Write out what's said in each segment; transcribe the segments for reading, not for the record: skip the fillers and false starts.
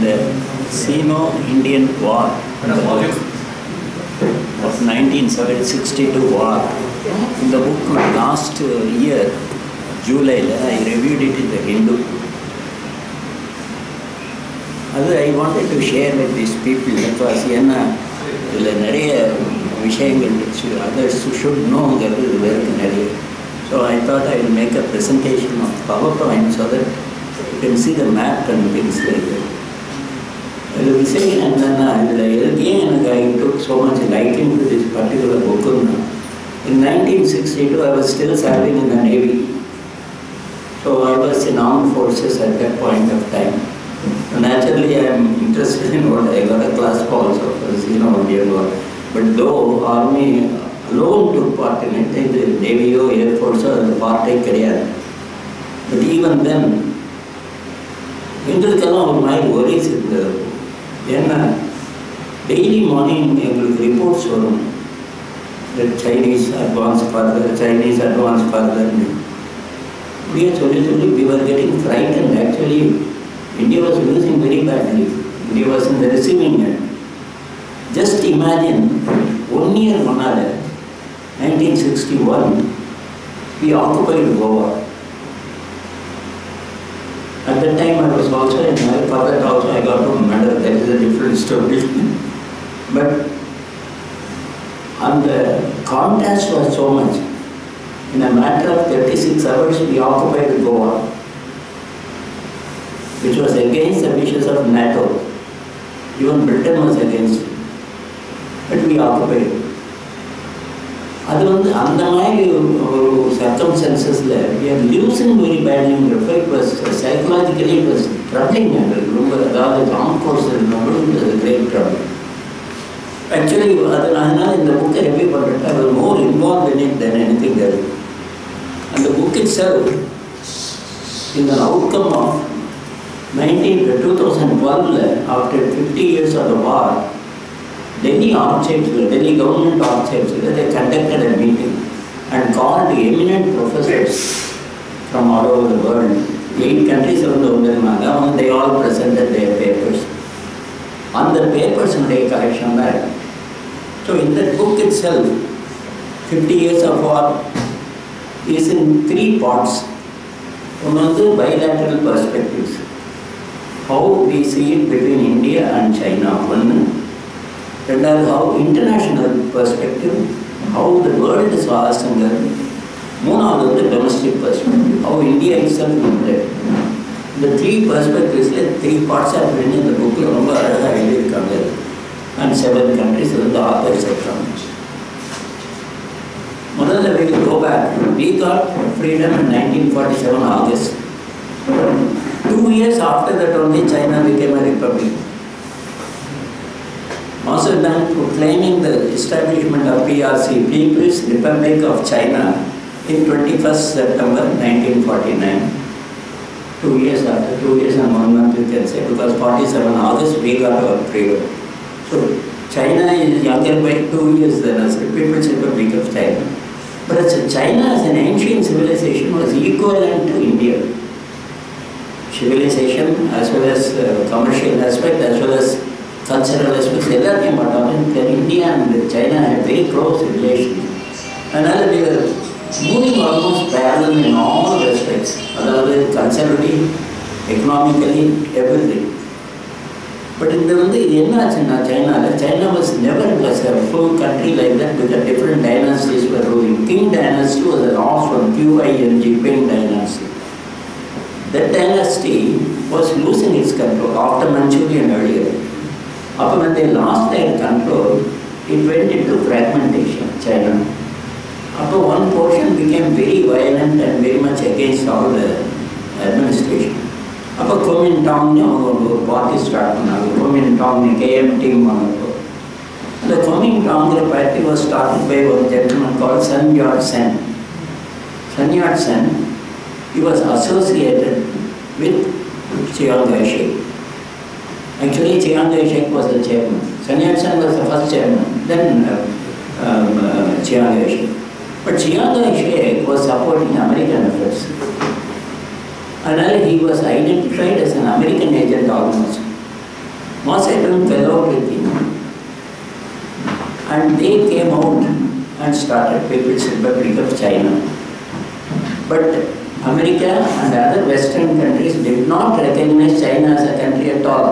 the Sino Indian War of 1962 war. In the book last year, July, I reviewed it in the Hindu. I wanted to share with these people because others should know. So I thought I will make a presentation of PowerPoint so that you can see the map and things like that. I will say, and then again I took so much liking to this particular book. In 1962, I was still serving in the Navy. So I was in armed forces at that point of time. Naturally, I am interested in what I got a class also for Sino Indian War. But though Army alone took part in it, the Navy or Air Force or the part but even then, my worries in the daily morning reports that Chinese advance further. We were getting frightened. Actually, India was losing very badly. India was in the receiving end. Just imagine, 1 year, 1961, we occupied Goa. At that time, I was also in for that also I got to medal. That is a different story. But and the contrast was so much. In a matter of 36 hours, we occupied Goa, which was against the wishes of NATO. Even Britain was against it. But we occupied. Circumstances there, we are losing very badly in Europe. It was psychologically, it was troubling. The armed forces was a great trouble. Actually, in the book I was more involved in it than anything else. And the book itself is an outcome of 2012, after 50 years of the war. Delhi government architects, they conducted a meeting and called eminent professors from all over the world. 8 countries around the world, they all presented their papers. On the papers and their collection that. So in that book itself, 50 years of war is in 3 parts. One is the bilateral perspectives. How we see it between India and China. And how international perspective, how the world is vast, and the domestic perspective, how India itself is there. The 3 perspectives, 3 parts are written in the book, and 7 countries and the authors have come. One of the way to go back, we got freedom in 1947 August. 2 years after that only China became a republic. Also then proclaiming the establishment of PRC, People's Republic of China, in 21st September 1949. 2 years after, 2 years and 1 month you can say, because 47 August we got our freedom. So China is younger by 2 years than us, People's Republic of China. But China as an ancient civilization was equivalent to India. Civilization as well as commercial aspect as well as cultural aspects, everything but India and China had very close relations. And we were moving almost parallel in all respects, culturally, economically, everything. But in the China was never a full country like that because different dynasties were ruling. Qing dynasty was the last one, Q-I-N-G, Qing dynasty. That dynasty was losing its control after Manchurian earlier. When they lost their control, it went into fragmentation, China. One portion became very violent and very much against all the administration. Kuomintang party started. Kuomintang KMT. The Kuomintang party was started by one gentleman called Sun Yat-sen. Sun Yat-sen, he was associated with Chiang Kai-shek. Actually, Chiang Kai-shek was the chairman. Sun Yat-sen was the first chairman, then Chiang Kai-shek. But Chiang Kai-shek was supporting American efforts. And he was identified as an American agent almost. Mao Zedong fell out with him. And they came out and started People's Republic of China. But America and other Western countries did not recognize China as a country at all.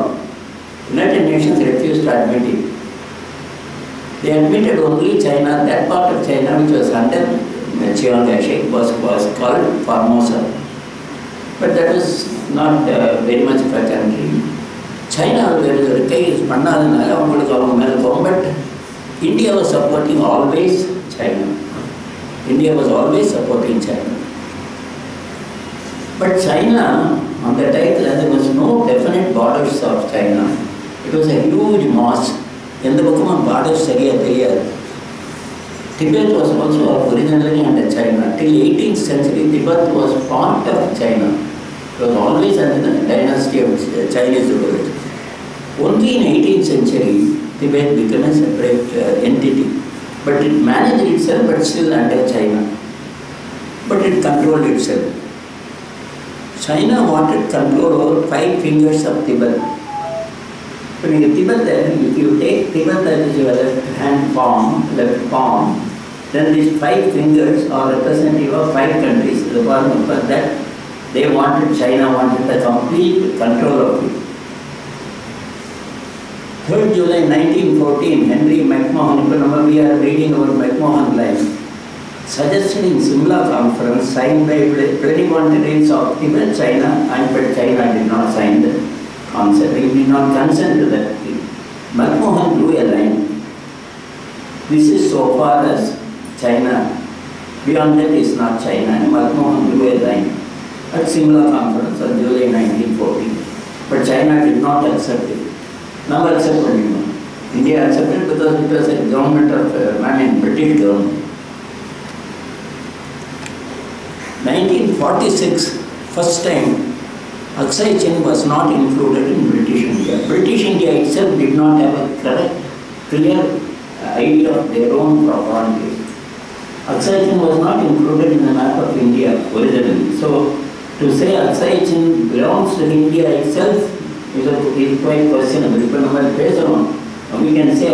United Nations refused to admit it. They admitted only China, that part of China which was under Chiang Kai-shek was called Formosa. But that was not very much of a country. China but India was supporting always China. India was always supporting China. But China, on the title, there was no definite borders of China. It was a huge mass. In the borders, Tibet was also originally under China. Till 18th century, Tibet was part of China. It was always under the dynasty of Chinese rulers. Only in 18th century, Tibet became a separate entity. But it managed itself, but still under China. But it controlled itself. China wanted control over 5 fingers of Tibet. When you Tibet, if you take Tibet as your left palm, then these 5 fingers are representative of 5 countries. The one that they wanted, China wanted the complete control of it. 3rd July 1914, Henry McMahon, we are reading about McMahon line, suggested in Simla conference signed by plenipotentiaries of Tibet, China, but China did not sign the concept. He did not consent to that. McMahon drew a line. This is so far as China. Beyond that is not China. And McMahon drew a line at Simla conference on July 1914. But China did not accept it. Now accepted it. India accepted because it was a government of British government. 1946, first time, Aksai Chin was not included in British India. British India itself did not have a correct, clear idea of their own properties. Aksai Chin was not included in the map of India originally. So, to say Aksai Chin belongs to India itself is quite questionable. We can say,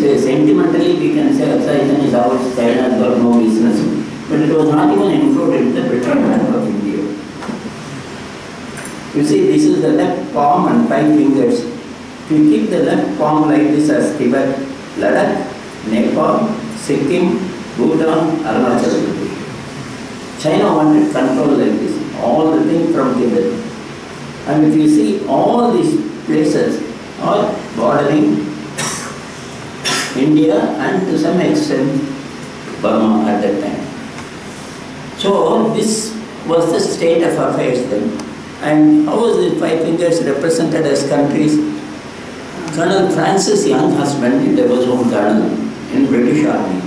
say sentimentally, we can say Aksai Chin is ours, China has got no business. But it was not even included in the British map of India. You see, this is the left palm and 5 fingers. If you keep the left palm like this as Tibet, Ladakh, Nepal, Sikkim, Bhutan, Arunachal Pradesh. China wanted control like this, all the things from Tibet. And if you see, all these places are bordering India and to some extent Burma at that time. So this was the state of affairs then. And how was the 5 fingers represented as countries? Colonel Francis Young husband, there was one colonel in British Army.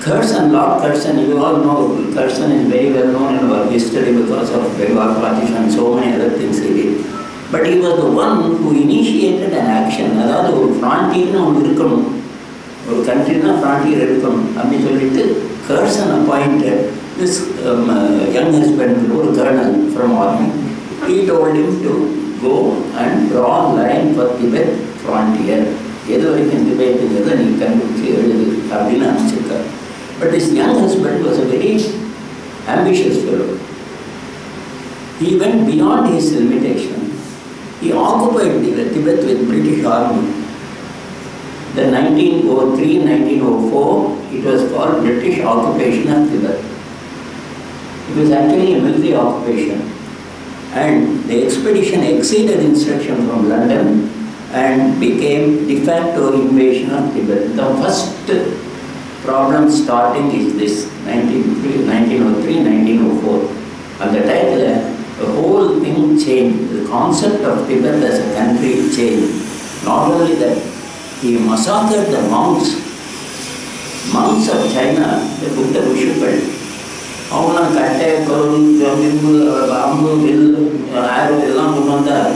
Curzon, Lord Curzon, you all know Curzon is very well known in our history because of Bengal partition and so many other things he did. But he was the one who initiated an action. அதாவது ஒரு frontier ஒன்று இருக்கணும், ஒரு countryனா frontier இருக்கணும் அப்படின்னு சொல்லிட்டு Curzon appointed this young husband, ஒரு colonel from army. He told him to go and draw a line for Tibet frontier. எது வரைக்கும் Tibetங்கிறத நீ கண்டுபிடிச்சு எழுது அப்படின்னு அனுப்பிச்சிருக்காரு. But this young husband was a very ambitious fellow. He went beyond his limitation. He occupied Tibet with British Army. The 1903-1904, it was called British occupation of Tibet. It was actually a military occupation. And the expedition exceeded instruction from London and became de facto invasion of Tibet. The first problem starting is this, 1903-1904. And the title, the whole thing changed. The concept of Tibet as a country changed. Not only that, he massacred the monks of China, the Buddha Bushipan.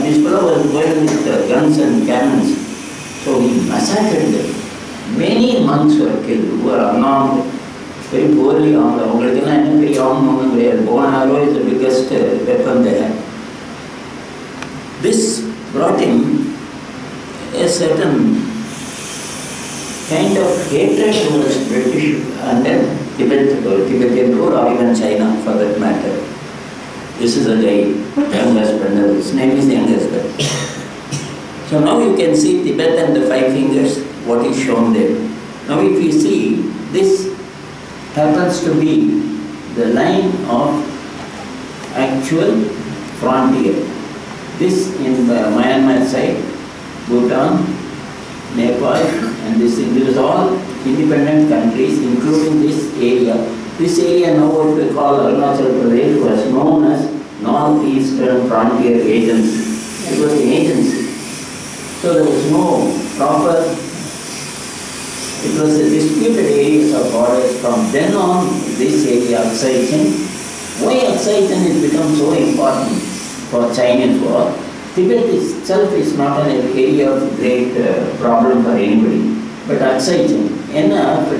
These fellow was going with guns and cannons. So he massacred them. Many monks were killed who were unarmed, very poorly armed. Bow and arrow is the biggest weapon they had. This brought him a certain kind of hatred towards British under Tibetan rule, or even China for that matter. This is a guy, young husband, his name is young husband. So now you can see Tibet and the 5 fingers, what is shown there. Now if you see, this happens to be the line of actual frontier. This in Myanmar side, Bhutan, Nepal, and this is all independent countries, including this area. This area now what we call Arunachal Pradesh was known as Northeastern Frontier Agency. It was an agency. So there was no proper, it was a disputed areas of borders. From then on, this area Aksai Chin. Why Aksai Chin has become so important for Chinese war? Tibet itself is not an area of great problem for anybody. But Aksai Chin,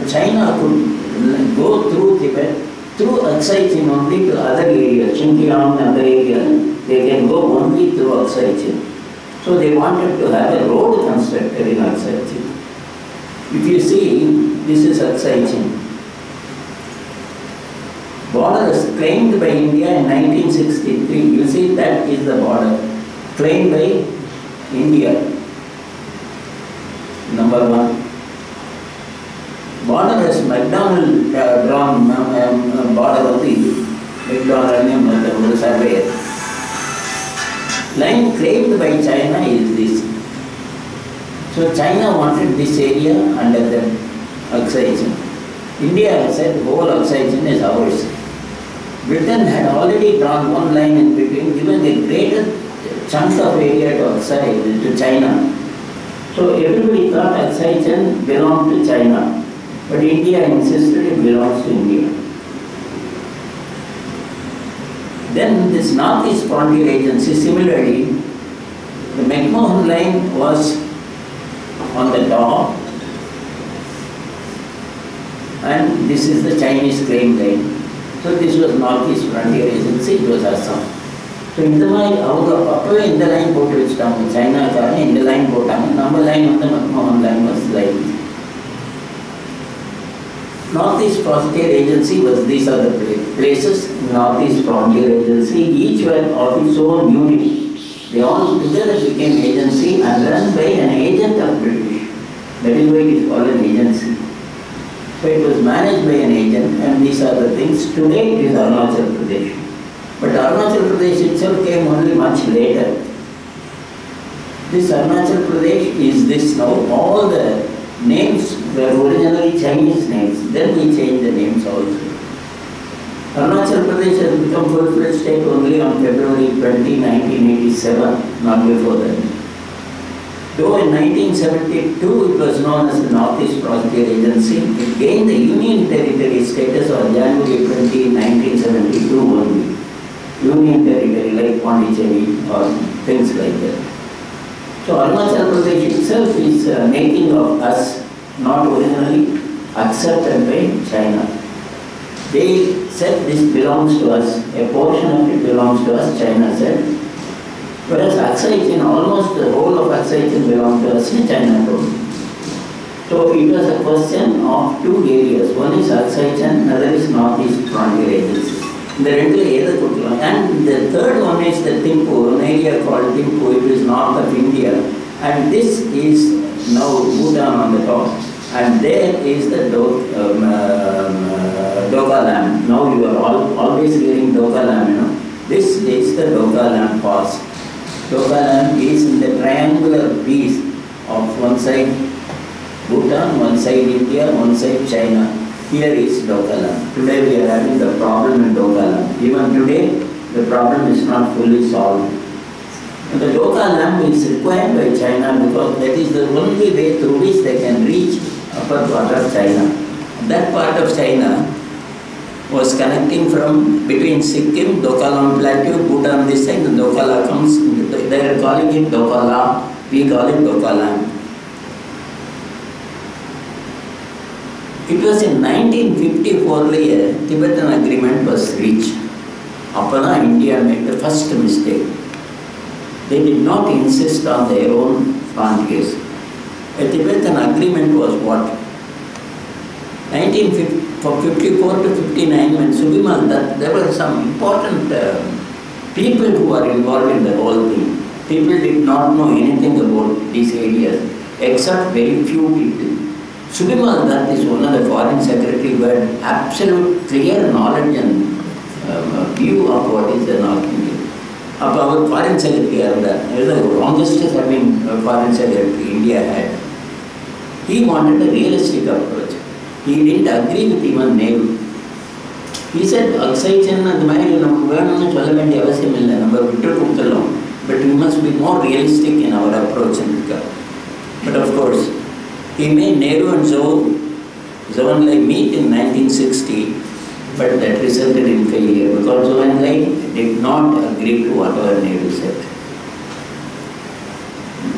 China could go through Tibet, through Aksai Chin only to other areas, Xinjiang and other areas, they can go only through Aksai Chin. So they wanted to have a road constructed in Aksai Chin. If you see, this is Aksai Chin. Border was claimed by India in 1963. You see, that is the border claimed by India. Number 1. Border is McDonald drawn border of the McDonald surveyor. Line claimed by China is this. So China wanted this area under the Aksai Chin. India said whole Aksai Chin is ours. Britain had already drawn one line in between, given a greater chunk of area to Aksai, to China. So everybody thought Aksai Chin belonged to China, but India insisted it belongs to India. Then this Northeast Frontier Agency, similarly, the McMahon line was on the top, and this is the Chinese claim line. So this was Northeast Frontier Agency, it was Assam. So in the line, in the line put which down China in the line put down, number line on the McMahon line was like this. Northeast Frontier Agency was, these are the places, Northeast Frontier Agency, each one of its own unit. They all together became agency and run by an agent of British. That is why it is called an agency. So it was managed by an agent, and these are the things. Today it is Arunachal Pradesh. But Arunachal Pradesh itself came only much later. This Arunachal Pradesh is this now. All the names were originally Chinese names. Then we changed the names also. Arunachal Pradesh has become full-fledged state only on February 20, 1987, not before that. Though in 1972 it was known as the Northeast Frontier Agency, it gained the Union Territory status on January 20, 1972 only. Union Territory like Pondicherry or things like that. So Arunachal Pradesh itself is making of us, not originally accepted by China. They said this belongs to us, a portion of it belongs to us, China said. Whereas Aksai Chin, almost the whole of Aksai Chin belonged to us in China too. So it was a question of 2 areas. One is Aksai Chin, another is Northeast Frontier Agency. And the third one is the Thimphu, an area called Thimphu. It is north of India. And this is now Bhutan on the top. And there is the Doka Lam. Now you are always hearing Doka Lam, you know. This is the Doka Lam Pass. Doka Lam is in the triangular piece of one side Bhutan, one side India, one side China. Here is Doka Lam. Today we are having the problem in Doka Lam. Even today, the problem is not fully solved. And the Doka Lam is required by China because that is the only way through which they can reach upper part of China. That part of China was connecting from between Sikkim, Doka Lam Plateau, Bhutan this side, and Doka Lam comes. They are calling it Doka Lam. We call it Doka Lam. It was in 1954 a Tibetan agreement was reached. Apana India made the first mistake. They did not insist on their own frontiers. A Tibetan agreement was what? 1954 to 59, when Subimal Dutt, there were some important people who were involved in the whole thing. People did not know anything about these areas, except very few people. Subimal Dutt is one of the foreign secretary who had absolute clear knowledge and view of what is the North India. Our foreign secretary, he was the longest serving foreign secretary India had. He wanted a realistic approach. He didn't agree with even Nehru. He said, but we must be more realistic in our approach. But of course, he made Nehru and Zhou meet in 1960, but that resulted in failure because Zhou Enlai did not agree to whatever Nehru said.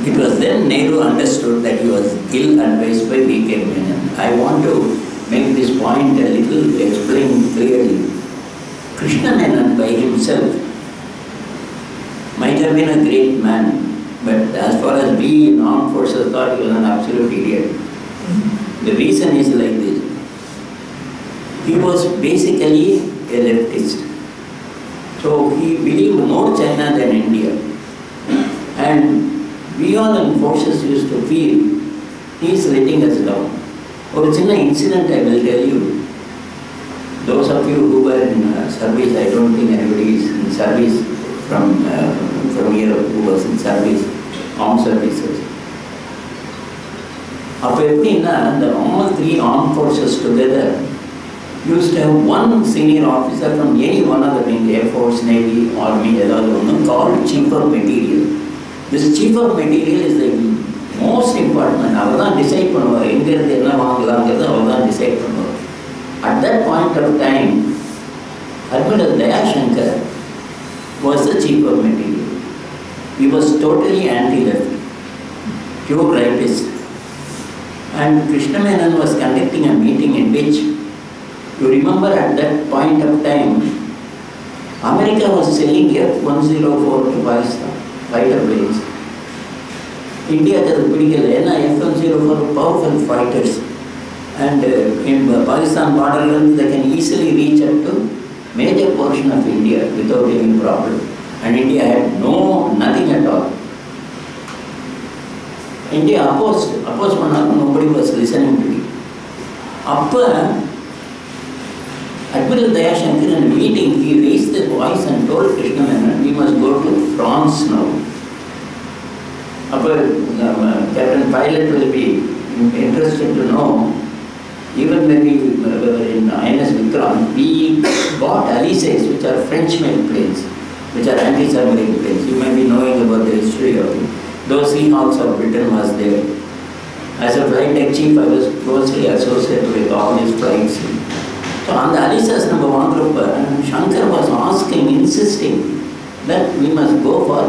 It was then Nehru understood that he was ill-advised by V.K. Menon. I want to make this point a little, explain clearly. Krishna Menon by himself might have been a great man, but as far as we in armed forces thought, he was an absolute idiot. The reason is like this. He was basically a leftist. So he believed more China than India. And we all in forces used to feel he is letting us down. Or it's an incident I will tell you. Those of you who were in service, I don't think anybody is in service from here who was in service, armed services. All three armed forces together used to have one senior officer from any one of the wing, Air Force, Navy, Army, called Chief of Material. This Chief of Material is the most important. Decide decide. At that point of time, Admiral Dayashankar was the Chief of Material. He was totally anti-left, pure rightist. And Krishna Menon was conducting a meeting in which, you remember at that point of time, America was selling F-104 to Pakistan, fighter planes. India has F-104 powerful fighters. And in Pakistan borderlands, they can easily reach up to major portion of India without any problem. And India had nothing at all. India opposed nobody was listening to it. Admiral Dayashankar in a meeting, he raised his voice and told Krishna Menon, we must go to France now. Captain Pilot will be interested to know, even when we were in INS Vikrant, we bought Alices, which are French-made planes, which are anti-submarine planes. You may be knowing about the history of it. Those Seahawks of Britain was there. As a flight deck chief, I was closely associated with all these flights. So on the Alices number 1 group, Shankar was insisting that we must go for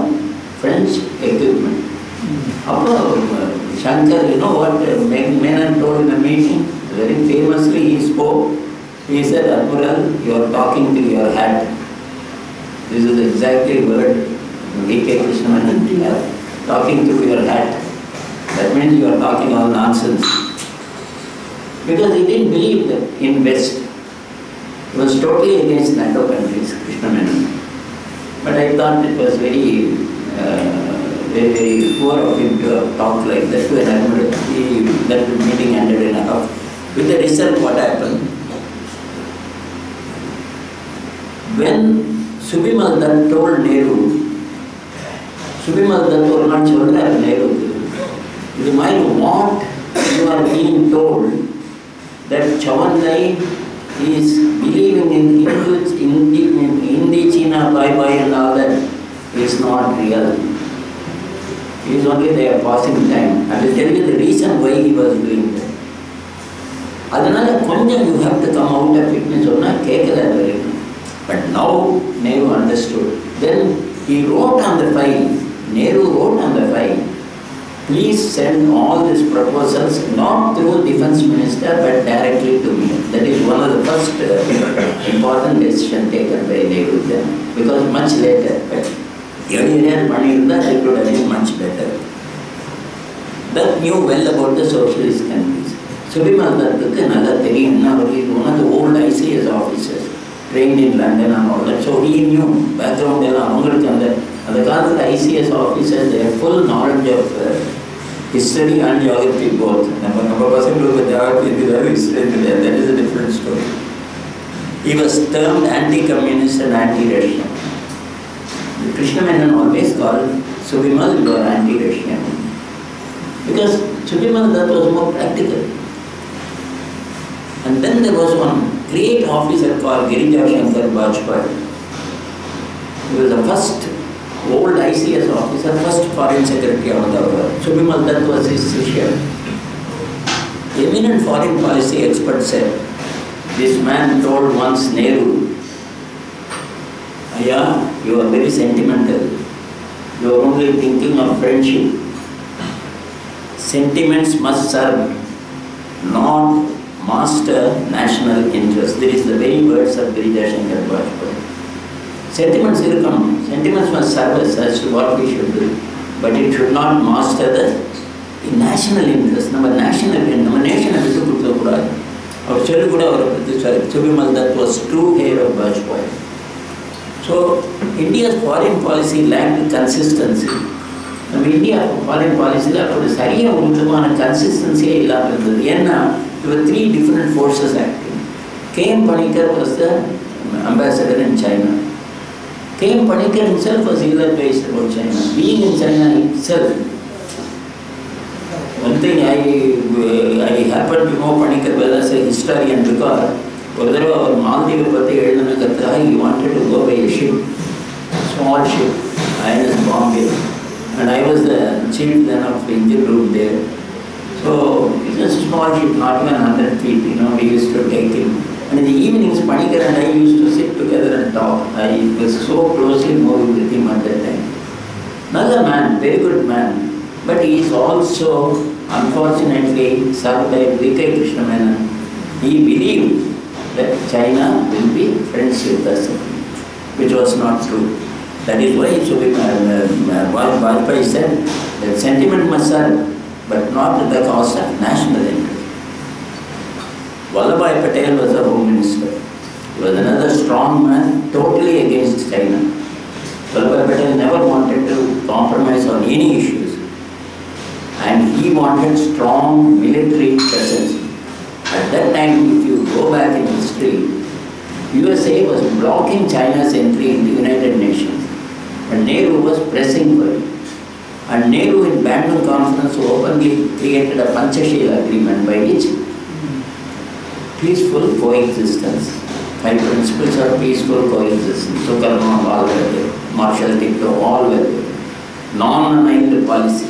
French equipment. Shankar, you know what Menon told in the meeting? Very famously he spoke. He said, Admiral, you are talking to your hat. This is exactly word V.K. Krishna Menon, talking to your hat. That means you are talking all nonsense. Because he didn't believe that in West. He was totally against NATO countries, Krishna Menon. But I thought it was very, very poor of him to have talked like that to an admiral. That meeting ended in a huff. With the result, what happened? When Subimal Dutt told Nehru, Subimal Dutt told Nehru, what you are being told that Chavanlai is believing in Hindi, China, bye-bye and all that is not real. He is only there passing time. I will tell you the reason why he was doing that. You have to come out of it. But now Nehru understood. Then he wrote on the file, Nehru wrote on the file, please send all these proposals not through Defence Minister but directly to me. That is one of the first important decisions taken by Nehru then, because much later. But earlier that it would have been much better. That knew well about the socialist countries. Subimal Dutt is one of the old ICS officers, trained in London and all that. So he knew background and the ICS officers, they have full knowledge of history and geography both. That is a different story. He was termed anti-communist and anti-Russian. Krishna Menon always called Subimal or anti-Russian. Because Subimal Dutt was more practical. And then there was one great officer called G.Vijayan. He was the first old ICS officer, first foreign secretary of the world. Subimal Dutt was his Shishya. Eminent foreign policy expert said, this man told once Nehru, "Aya, you are very sentimental. You are only thinking of friendship. Sentiments must serve, not master national interest." There is the very words of G.Vijayan. Sentiments will come. Sentiments must serve us as to what we should do. But it should not master the national interest. Our national nation has to put the Subimal Dutt was true heir of Vajpayee. So India's foreign policy lacked consistency. India foreign policy lacked consistency. There were three different forces acting. K.M. Panikkar was the ambassador in China. K.M. Panikkar himself was ill-advised about China. Being in China itself, one thing I happened to know Panikkar well as a historian because he wanted to go by a ship, small ship, INS Bombay, and I was the chief then of the engine room there. So it was a small ship, not even 100 feet, we used to take him. And in the evenings, Panikkar and I used to sit together and talk. I was so closely moving with him at that time. Another man, very good man, but he is also, unfortunately, served by V.K. Krishna Menon. He believed that China will be friends with us, which was not true. That is why Vajpayee said that sentiment must serve, but not at the cost of national interest. Vallabhbhai Patel was the Home Minister. He was another strong man, totally against China. Vallabhbhai Patel never wanted to compromise on any issues. And he wanted strong military presence. At that time, if you go back in history, USA was blocking China's entry in the United Nations. And Nehru was pressing for it. And Nehru in Bandung Conference openly created a Panchashila agreement by which peaceful coexistence, 5 principles of peaceful coexistence, Sukarno, all were there, Marshall Tito, all were there. Non-aligned policy.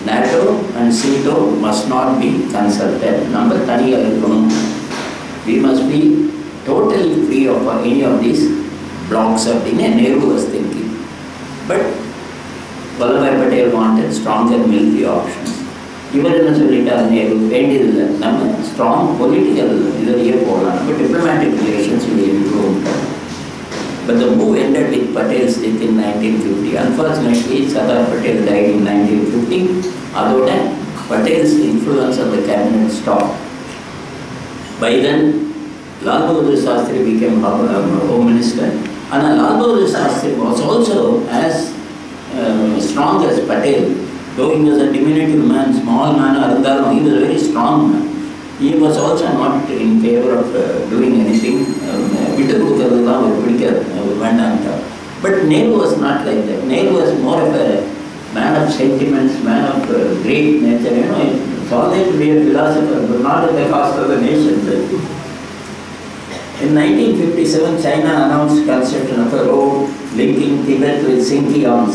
NATO and Sino must not be consulted. We must be totally free of any of these blocks of the Nehru was thinking. But Vallabhbhai Patel wanted stronger military options. Even in Nehru ended strong political but diplomatic relations will improve. But the move ended with Patel's death in 1950. Unfortunately, Sardar Patel died in 1950. Although that Patel's influence on the cabinet stopped. By then, Lal Bahadur Shastri became Home Minister. And Lal Bahadur Shastri was also as strong as Patel. Though he was a diminutive man, small man, he was a very strong man. He was also not in favor of doing anything. But Nehru was not like that. Nehru was more of a man of sentiments, man of great nature. It's all right to be a philosopher, but not at the cost of the nation. In 1957, China announced construction of a road linking Tibet with Xinjiang.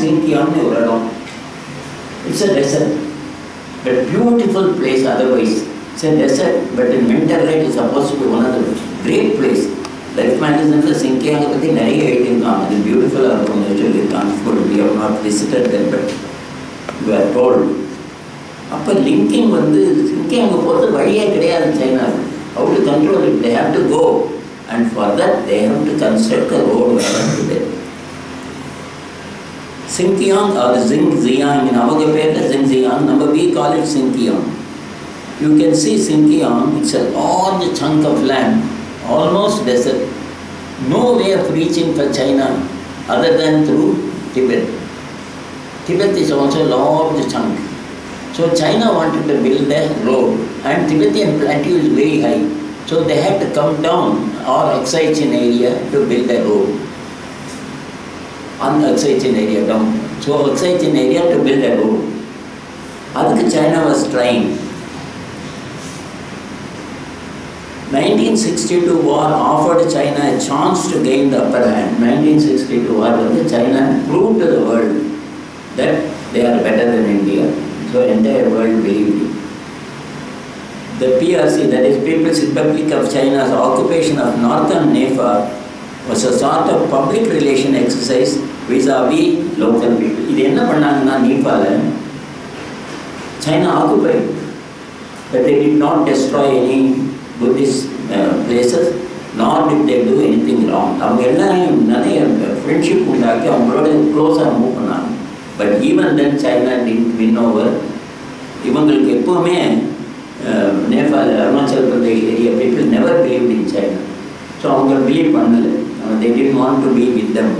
It's a desert, but beautiful place otherwise. It's a desert, but in winter light it's supposed to be one of the great places. Life management is Xinjiang, it's beautiful, we have not visited there, but we are told. After linking, Xinjiang China. How to control it? They have to go, and for that they have to construct a road around to them. Xinjiang or Xinjiang, in our paper Xinjiang, we call it Xinjiang. You can see Xinjiang, it's a large chunk of land, almost desert. No way of reaching for China other than through Tibet. Tibet is also a large chunk. So China wanted to build a road, and Tibetan plateau is very high. So they had to come down or Oxygen area to build a road. On the Oxygen area down. So Oxygen area to build a road. That's China was trying. 1962 war offered China a chance to gain the upper hand. 1962 war, China proved to the world that they are better than India. So entire world believed it. The PRC, that is People's Republic of China's occupation of northern Nepal, was a sort of public relation exercise vis-a-vis local people. This is what Nepal. China occupied, but they did not destroy any Buddhist places, nor did they do anything wrong. They had friendship closer move. But even then China didn't win over. Nepal, Arunachal Pradesh area people never believed in China. So they didn't want to be with them.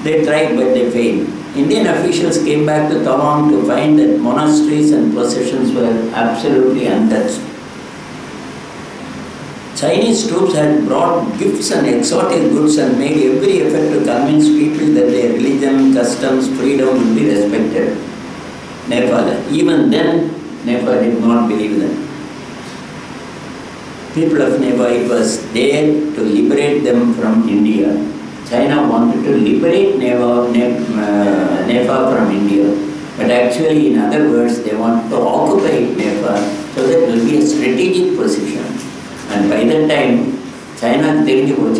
They tried but they failed. Indian officials came back to Tawang to find that monasteries and possessions were absolutely untouched. Chinese troops had brought gifts and exotic goods and made every effort to convince people that their religion, customs, freedom would be respected. Nepal, even then, Nepal did not believe them. People of Nepal, it was there to liberate them from India. China wanted to liberate Nepal from India. But actually, in other words, they wanted to occupy Nepal so that it will be a strategic position. And by that time, China, there will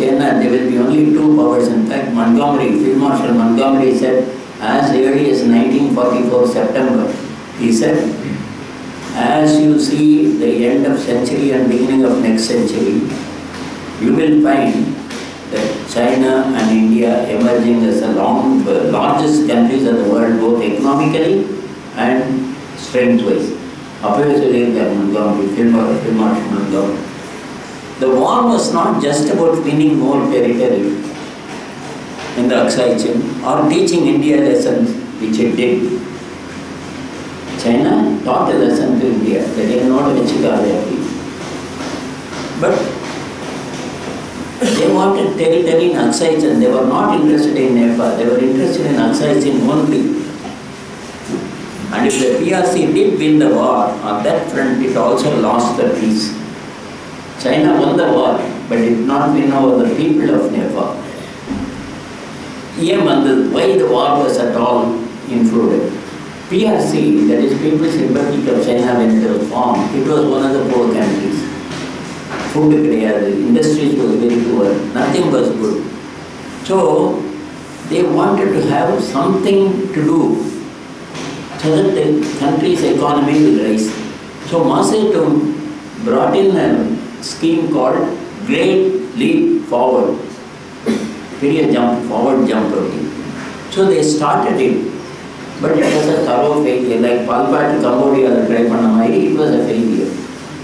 be only two powers. In fact, Field Marshal Montgomery said, as early as 1944 September, he said, as you see the end of century and beginning of next century, you will find that China and India emerging as the largest countries of the world, both economically and strength-wise. Field Marshal Montgomery. The war was not just about winning more territory in the Oxygen or teaching India lessons, which it did. China taught a lesson to India that they are not Vechikadhyati. But they wanted territory in Oxygen. They were not interested in Nepal. They were interested in Oxygen only. And if the PRC did win the war, on that front it also lost the peace. China won the war, but did not win over the people of Nepal. Why the war was at all included? PRC, that is People's Republic of China, when it was formed, it was one of the poor countries. Food, industries was very poor, nothing was good. So, they wanted to have something to do so that the country's economy will rise. So, Mao Zedong brought in a scheme called Great Leap Forward. Forward jump routine. So they started it, but it was a thorough failure. Like Palpa to Cambodia, it was a failure.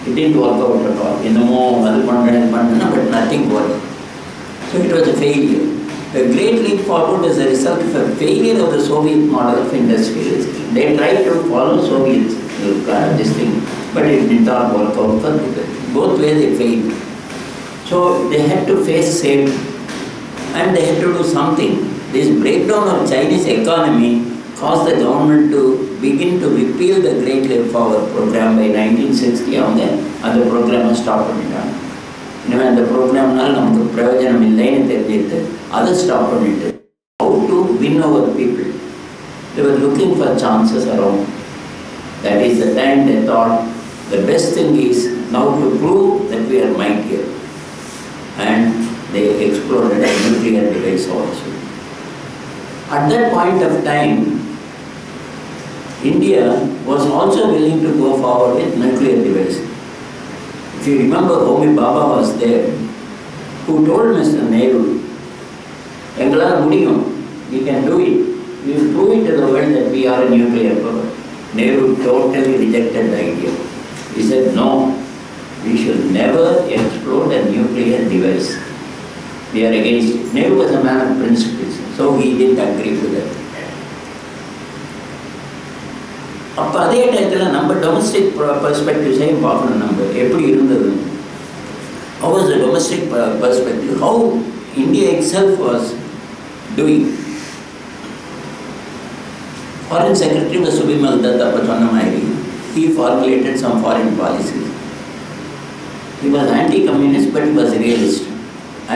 It didn't work out at all. But nothing worked. So it was a failure. The Great Leap Forward is a result of a failure of the Soviet model of industrialization. They tried to follow Soviet this thing, but it did not work out for both ways they failed. So they had to face same, and they had to do something. This breakdown of Chinese economy caused the government to begin to repeal the Great Leap Forward program by 1960, and the program was stopped. When the program others stopped on it. How to win over people? They were looking for chances around. That is the time they thought the best thing is now to prove that we are mightier. And they exploded a nuclear device also. At that point of time, India was also willing to go forward with nuclear device. If you remember, Homi Baba was there, who told Mr. Nehru, we can do it, we will prove it to the world that we are a nuclear power. Nehru totally rejected the idea. He said, no, we should never explode a nuclear device. We are against it. Nehru was a man of principles, so he didn't agree to that. அப்போ அதே டயத்தில் நம்ம domestic பெர்ஸ்பெக்டிவ்ஸையும் பார்க்கணும். நம்ம எப்படி இருந்தது, how was the domestic perspective, how India itself was doing. Foreign Secretary was Subimal Dutt, அப்போ சொன்ன மாதிரி he formulated some foreign policies. He was anti-communist, but he was realist.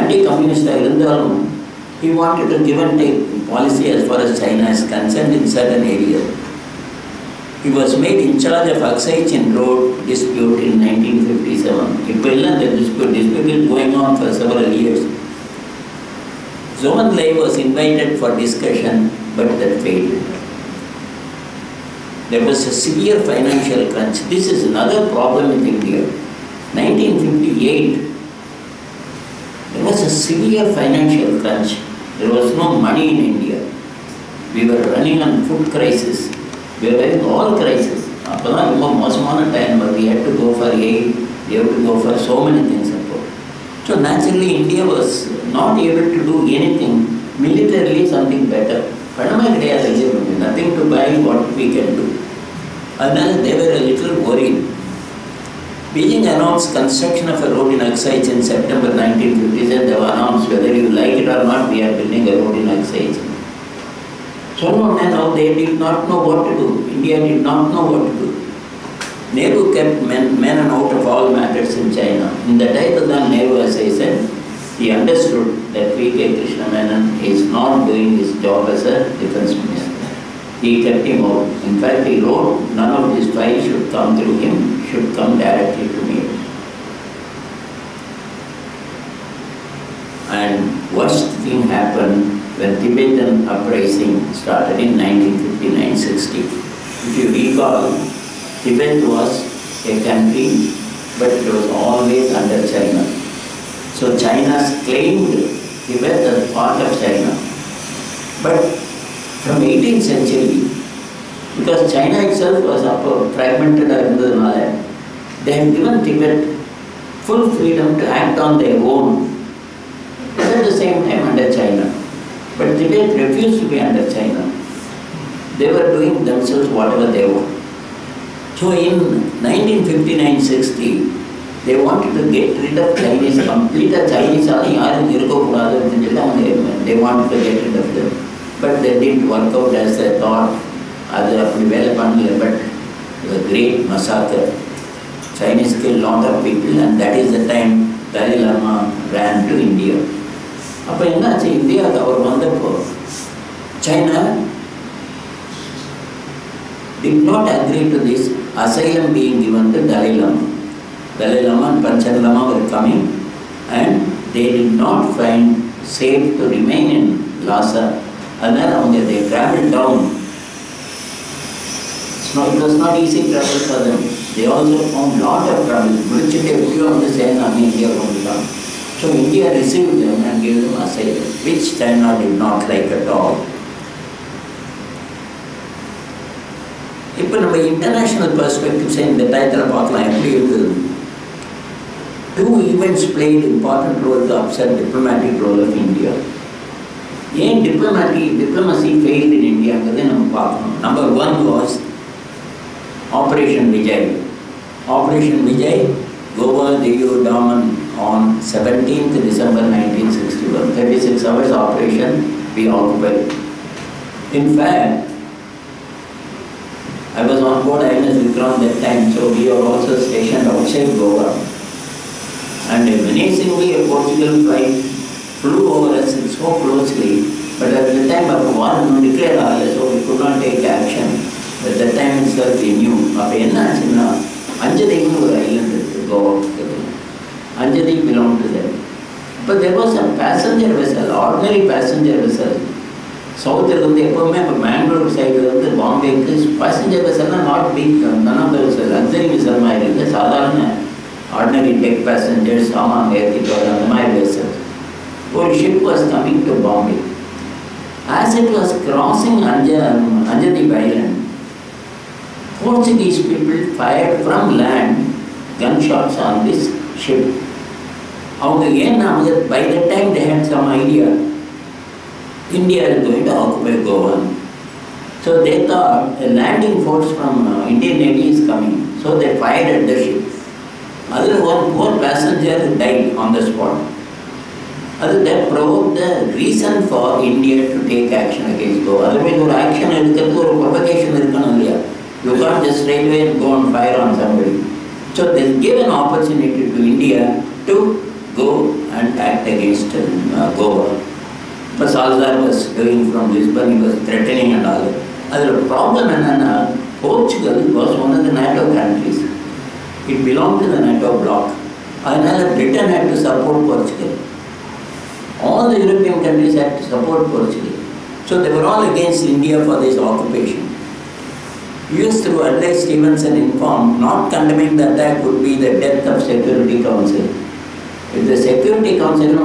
Anti-communist இருந்தாலும் he wanted to give and take policy as far as China is concerned in certain areas. He was made in charge of Aksai Chin Road dispute in 1957. The dispute is going on for several years. Zhou Enlai was invited for discussion, but that failed. There was a severe financial crunch. This is another problem in India. 1958, there was a severe financial crunch. There was no money in India. We were running on food crisis. We were having all crises. Time, but we had to go for aid, we had to go for so many things. So naturally India was not able to do anything, militarily something better. Nothing to buy, what we can do. And then they were a little worried. Beijing announced construction of a road in Aksai in September 1957. They were announced, whether you like it or not, we are building a road in Aksai. So now they did not know what to do. India did not know what to do. Nehru kept men out of all matters in China. In the title of Nehru, as I said, he understood that V.K. Krishna Menon is not doing his job as a defense minister. He kept him out. In fact, he wrote, none of these files should come through him, should come directly to me. And worst thing happened when Tibetan uprising started in 1959-60. If you recall, Tibet was a country, but it was always under China. So China claimed Tibet as part of China. But from 18th century, because China itself was fragmented, they had given Tibet full freedom to act on their own, but at the same time under China. But Tibet refused to be under China. They were doing themselves whatever they want. So in 1959-60, they wanted to get rid of Chinese completely. Chinese, they wanted to get rid of them. But they didn't work out as they thought. But it was a great massacre. Chinese killed a lot of people, and that is the time Dalai Lama ran to India. China did not agree to this asylum being given to Dalai Lama. Dalai Lama and Panchal Lama were coming, and they did not find safe to remain in Lhasa. And then they travelled down. It was not easy travel for them. They also found a lot of trouble. So India received them and gave them asylum, which China did not like at all. Now, from the international perspective, two events played important role to upset diplomatic role of India. Diplomacy failed in India. Number one was Operation Vijay. Operation Vijay, Goa, Diyu, Daman on 17th December 1961. 36 hours operation, we occupied. In fact, I was on board INS Vikram that time, so we were also stationed outside Goa. And amazingly, a Portugal flight flew over us so closely, but at the time of war, no declared, so we could not take action. At that time itself, we knew. Anjali was an island to go out. Anjali belonged to them. But there was a passenger vessel, ordinary passenger vessel. South Mangalore side, Bombay, passenger vessel are not big, none of those luxury vessel, ordinary deck passengers, my vessel. Our ship was coming to Bombay. As it was crossing Anjadip Island, Portuguese people fired from land gunshots on this ship. By the time they had some idea, India is going to occupy Goa. So they thought a landing force from Indian Navy is coming. So they fired at the ship. Other one poor passenger died on the spot. That provoked the reason for India to take action against Goa. Otherwise, your action is provocation. You can't just straight away go and fire on somebody. So they gave an opportunity to India to go and act against Goa. But Salazar was doing from Lisbon, he was threatening and all that. The problem is Portugal was one of the NATO countries. It belonged to the NATO bloc. And Britain had to support Portugal. All the European countries had to support Portugal. So they were all against India for this occupation. US through Adlai Stevenson informed not condemning the attack would be the death of Security Council. If the Security Council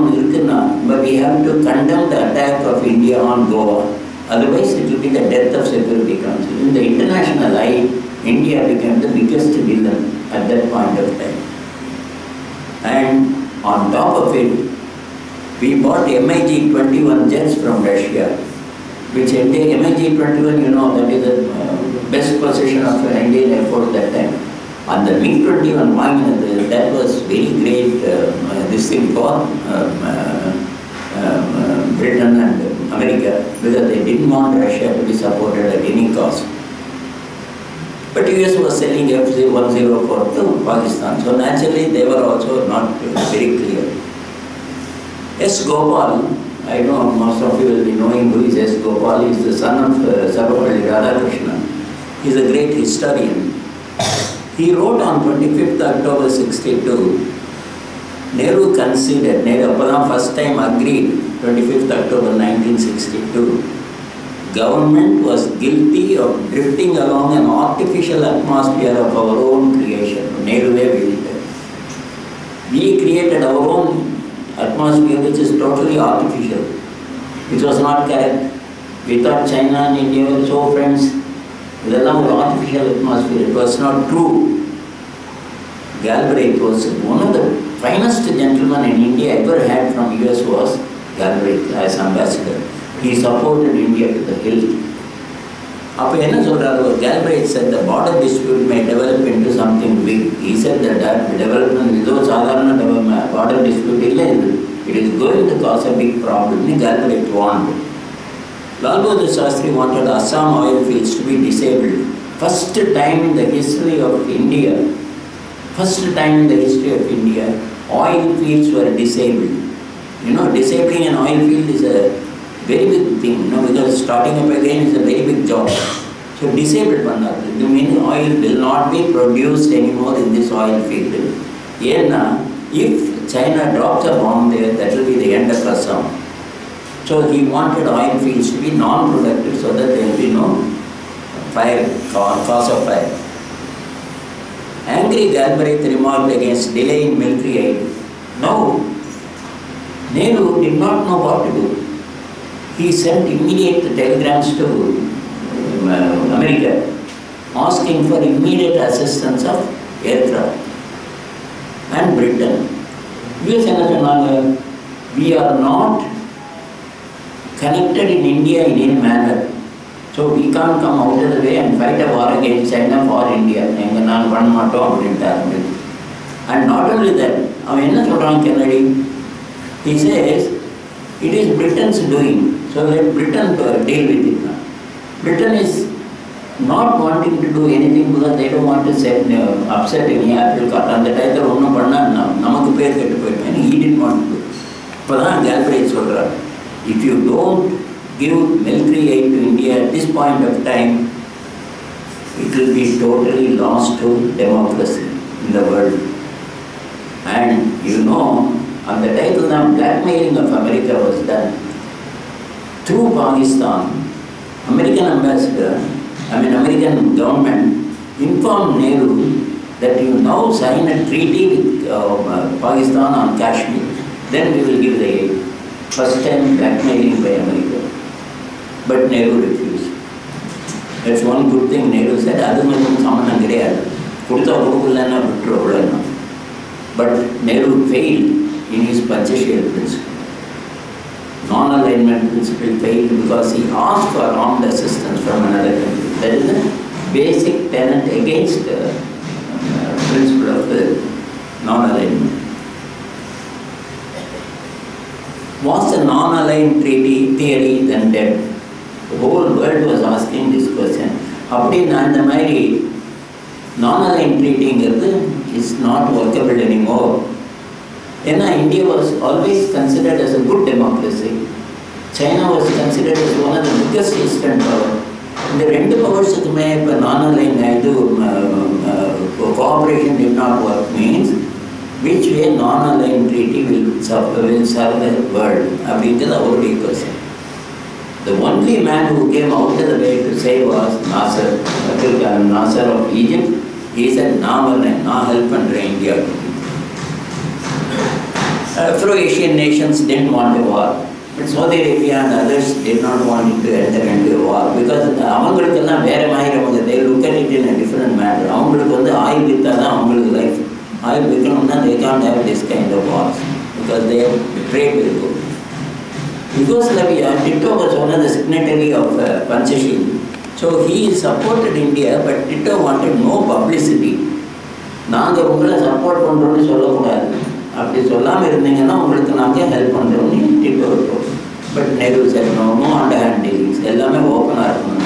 but we have to condemn the attack of India on Goa. Otherwise it will be the death of Security Council. In the international eye, India became the biggest villain at that point of time. And on top of it, we bought MiG-21 jets from Russia, which MiG-21, that is the best position of Indian Air Force that time. And the MiG-21, that was very great, this thing for Britain and America, because they didn't want Russia to be supported at any cost. But US was selling F-104 to Pakistan, so naturally they were also not very clear. S. Gopal, I know most of you will be knowing who is S. Gopal. He is the son of Sarvapalli Radhakrishnan. He is a great historian. He wrote on 25th October 62, Nehru considered, Nehru first time agreed, 25th October 1962, government was guilty of drifting along an artificial atmosphere of our own creation. Nehru we created our own atmosphere which is totally artificial, which was not correct. We thought China and India were so friends. It was an artificial atmosphere. It was not true. Galbraith was one of the finest gentlemen in India ever had from US was Galbraith as ambassador. He supported India to the hilt. Galbraith said the border dispute may develop into something big. He said that development without border dispute, it is going to cause a big problem. Galbraith warned. Lal Bahadur Shastri wanted Assam oil fields to be disabled. First time in the history of India, oil fields were disabled. Disabling an oil field is a very big thing, because starting up again is a very big job. So disabled pannadhu. You mean oil will not be produced anymore in this oil field. If China drops a bomb there, that will be the end of Assam. So he wanted oil fields to be non-productive so that there will be no fire, cause of fire. Angry Galbraith remarked against delay in military aid. No, Nehru did not know what to do. He sent immediate telegrams to America asking for immediate assistance of aircraft. And Britain. We are not connected in India in any manner. So we can't come out of the way and fight a war against China for India. And not only that, he says, it is Britain's doing, so let Britain deal with it now. Britain is not wanting to do anything because they don't want to upset any apple cart. And that either he didn't want to do. Galbraith if you don't give military aid to India at this point of time, it will be totally lost to democracy in the world. And on the title of blackmailing of America was done through Pakistan. American government informed Nehru that you now sign a treaty with Pakistan on Kashmir. Then we will give the aid. First time blackmailing by America. But Nehru refused. That's one good thing Nehru said. But Nehru failed in his Panchashila principle. Non-alignment principle failed because he asked for armed assistance from another country. That is the basic tenet against the principle of the non-alignment. Was the non-aligned treaty theory then dead? The whole world was asking this question. Non-aligned treaty is not workable anymore. India was always considered as a good democracy. China was considered as one of the biggest Eastern powers. The two powers non-aligned cooperation did not work means which way non-aligned treaty will serve the world. That is the question. The only man who came out of the way to say was Nasser of Egypt. He said, "Na help under India." Afro-Asian nations didn't want a war. But Saudi Arabia and others did not want to enter into a war because they look at it in a different manner. Life. They can't have this kind of wars because they have betrayed their good. Yugoslavia, Tito was one of the signatories of Panchashila. So he supported India, but Tito wanted no publicity. நாங்கள் உங்களை support பண்ணுறோன்னு சொல்லக்கூடாது. அப்படி சொல்லாமல் இருந்தீங்கன்னா உங்களுக்கு நாங்கள் help பண்ணுறோன்னு Tito இருக்கும். But Nehru said no underhand dealings. எல்லாமே ஓப்பனாக இருக்கணும்.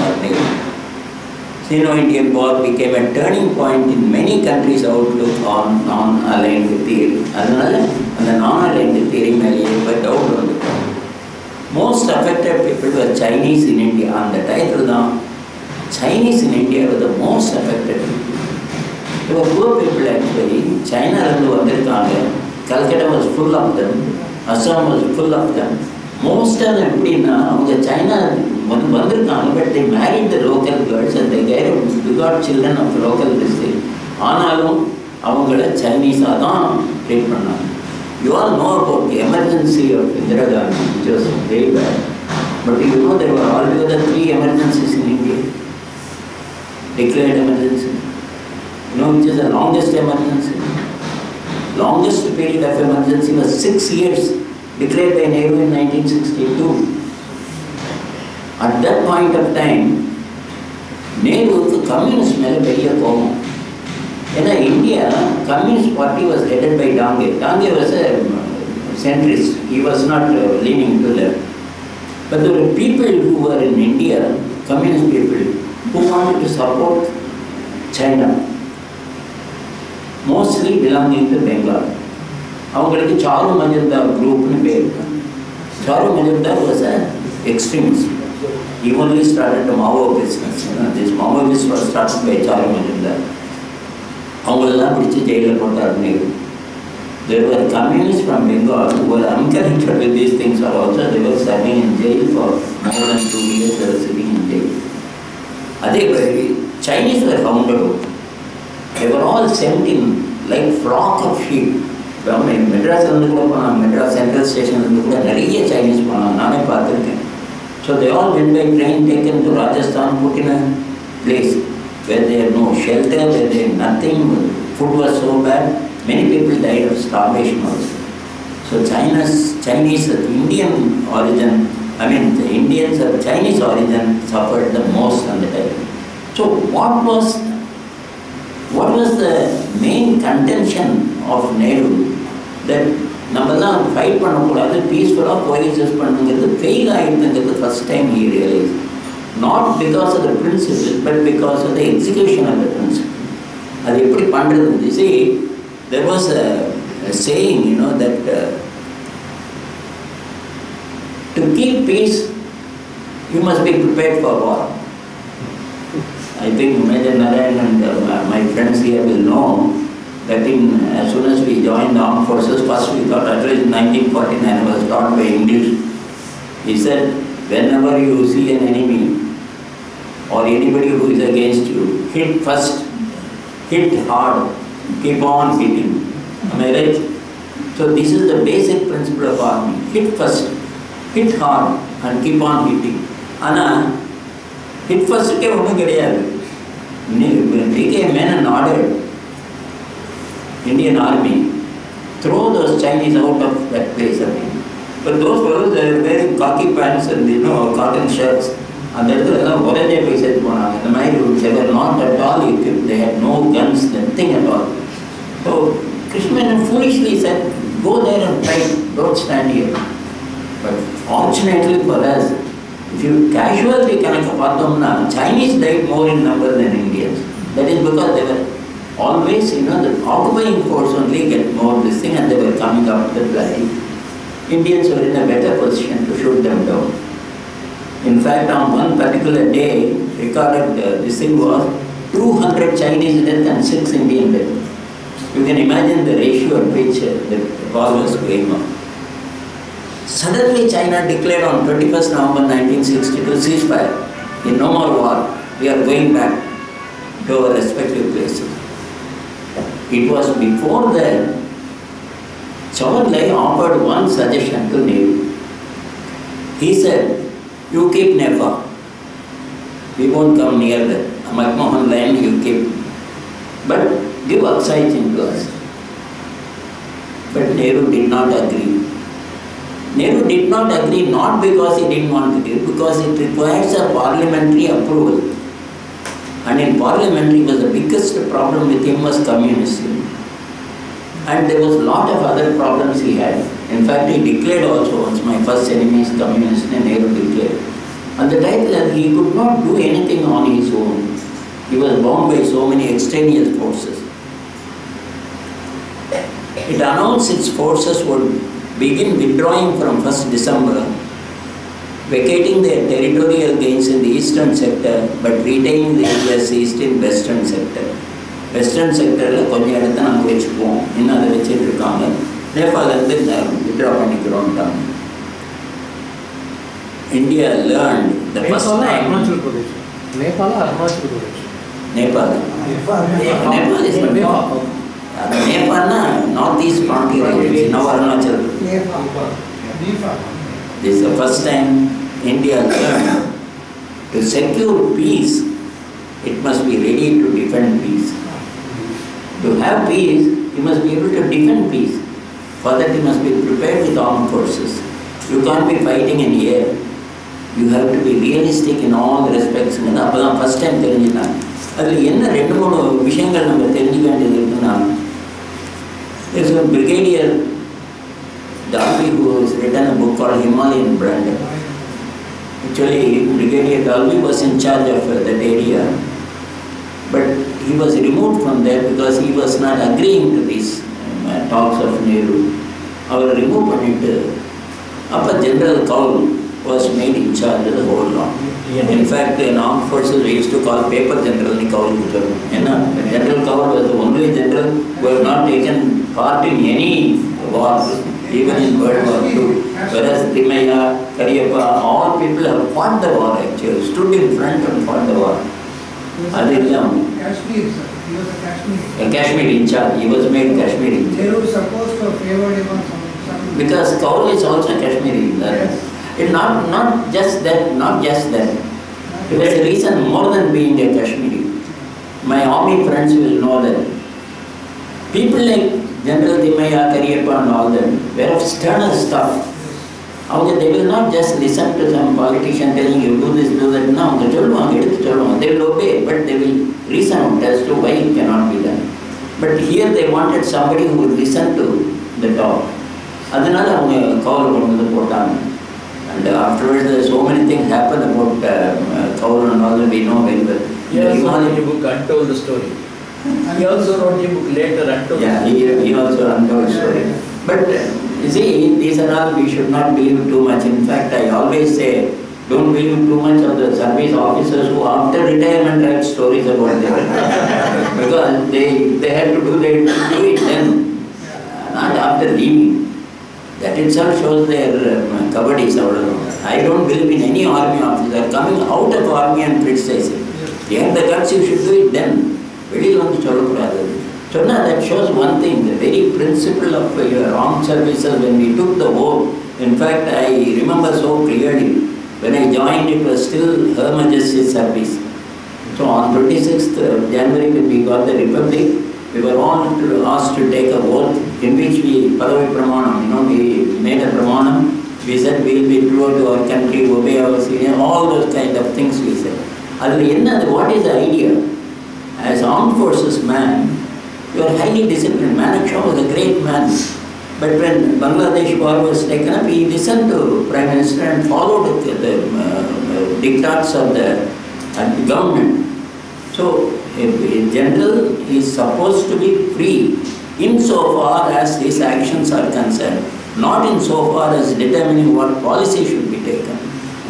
Sino Indian War became a turning point in many countries' outlook on non-aligned theory. அதனால அந்த non-aligned theory மேலேயே இப்போ டவுட் வந்துட்டோம். Most affected people were Chinese in India. On the title now, Chinese in India were the most affected people. They were poor people actually. China Calcutta was full of them. Assam was full of them. Most of them China but they married the local girls and they got children of the local district. ஆனாலும் அவங்கள Chinese treat பண்ணாங்க. You all know about the emergency of Indira Gandhi, which was very bad. But you know there were altogether 3 emergencies in India. Declared emergency. You know which is the longest emergency? Longest period of emergency was 6 years, declared by Nehru in 1962. At that point of time, Nehru's communist made a very common. In India, Communist Party was headed by Dange. Dange was a centrist. He was not leaning to left. But there were people who were in India, communist people, who wanted to support China, mostly belonging to Bengal. அவங்களுக்கு Charu Majumdar group னு பேர். Charu Majumdar was an extremist. He only started the Mao business. This Mao business was started by Charu Majumdar. There were communists from Bengal who were unconnected with these things also. They were serving in jail for more than 2 years. They were sitting in jail. Chinese were found out. They were all sent in like flock of sheep. Madras Central Station Chinese. So they all went by train, taken to Rajasthan, put in a place where they had no shelter, where they had nothing, food was so bad, many people died of starvation also. So Chinese of Indian origin, the Indians of Chinese origin suffered the most on the time. So what was the main contention of Nehru? That நம்மலாம் fight பண்ணக்கூடாது, பீஸ்ஃபுல்லாக coexist பண்ணுங்கிறது fail ஆகிடுதுங்கிறது first time he realized. Not because of the principle, but because of the execution of the principle. அது எப்படி பண்ணுறது? You see, there was a saying, that to keep peace, you must be prepared for war. I think Mr Narasiah and my friends here will know that as soon as we joined the armed forces, first we got, at least in 1949, I was taught by English. He said, whenever you see an enemy or anybody who is against you, hit first, hit hard, keep on hitting. Am I right? So this is the basic principle of army. Hit first, hit hard and keep on hitting. ஆனால் hit first-க்கே ஒன்றும் கிடையாது. became men and ordered Indian army, throw those Chinese out of that place again. But those fellows, they were wearing khaki pants and cotton shirts. And they were not at all equipped. They had no guns, nothing at all. So Krishna foolishly said, go there and fight, don't stand here. But fortunately for us, if you casually connect upon Chinese died more in number than Indians. That is because they were always, the occupying force only get more this thing, and they were coming up the valley. Indians were in a better position to shoot them down. In fact, on one particular day, recorded this thing was 200 Chinese deaths and 6 Indian deaths. You can imagine the ratio at which the war was going on. Suddenly, China declared on 21st November 1962 ceasefire. No more war. We are going back to our respective places. It was before that Chou Enlai offered one suggestion to Nehru. He said, you keep Nepal. We won't come near that. McMahon land you keep. But give upsizing to us. But Nehru did not agree. Nehru did not agree not because he didn't want to give, because it requires a parliamentary approval. And in parliamentary, the biggest problem with him was communism. And there was a lot of other problems he had. In fact, he declared also, once my first enemy is communist, and Nehru declared. And the title that he could not do anything on his own. He was bound by so many extraneous forces. It announced its forces would begin withdrawing from 1st December, vacating their territorial gains in the eastern sector, but retaining the US East in western sector. Western sector la konja edutha nam vechukom inna adha vechittu irukanga. Nepal irundhu withdraw pannikirom. India learned the first time. Nepal or Arunachal Pradesh? Nepal. Nepal is Nepal. Nepal na northeast frontier is now Arunachal. This is the first time India learned to secure peace. It must be ready to defend peace. To have peace, you must be able to defend peace. For that, you must be prepared with armed forces. You can't be fighting in air. You have to be realistic in all respects. First time தெரிஞ்சினா அதில் என்ன 2-3 விஷயங்கள் நம்ம தெரிஞ்சுக்க வேண்டியது இருக்குன்னா, there's a brigadier Dalby who has written a book called Himalayan Brand. Actually, Brigadier Dalby was in charge of that area, but he was removed from there because he was not agreeing to these talks of Nehru. Our remove பண்ணிட்டு அப்போ General Kaul was made in charge of the whole lot. In fact, in armed forces we used to call paper general Kaul. General Kaul was the only general who had not taken part in any war, even in World War II. Whereas Timaya, Kariyappa, all people have fought the war actually, stood in front and fought the war. Kashmir, sir. He was a Kashmiri. A Kashmiri in charge. He was made Kashmiri. Nehru is supposed to have favored him on some. Because Kaul is also Kashmiri. Yes. It not just that. There was a reason more than being a Kashmiri. My army friends will know that. People like General Timaya, Kariyappa and all that were of sterner stuff. They will not just listen to some politician telling you do this, do that. No, they will obey, but they will reason out as to why it cannot be done. But here they wanted somebody who would listen to the talk. அதனால அவங்க கவுல் கொண்டு வந்து போட்டாங்க. And afterwards so many things happened about Kaul and all that we know very well. He also wrote a book Untold the Story. He also wrote a book later Untold. Yeah, he also Untold Story. But you see, these are all we should not believe too much. In fact, I always say, don't believe too much of the service officers who after retirement write stories about them. Because they had to do it then, not after leaving. That itself shows their cowardice. I don't believe in any army officer coming out of army and criticizing. You have the guts, you should do it then. That shows one thing, the very principle of your armed services when we took the oath. In fact, I remember so clearly, When I joined, it was still Her Majesty's service. So on 26th January, when we got the Republic, we were all asked to take a oath in which we, Padavi Pramanam, we made a Pramanam. We said we will be true to our country, obey our senior, all those kind of things we said. What is the idea? As armed forces man, you are highly disciplined. Manakshaw was a great man. But when Bangladesh war was taken up, he listened to Prime Minister and followed the diktats of the government. So, a general is supposed to be free insofar as his actions are concerned, not insofar as determining what policy should be taken.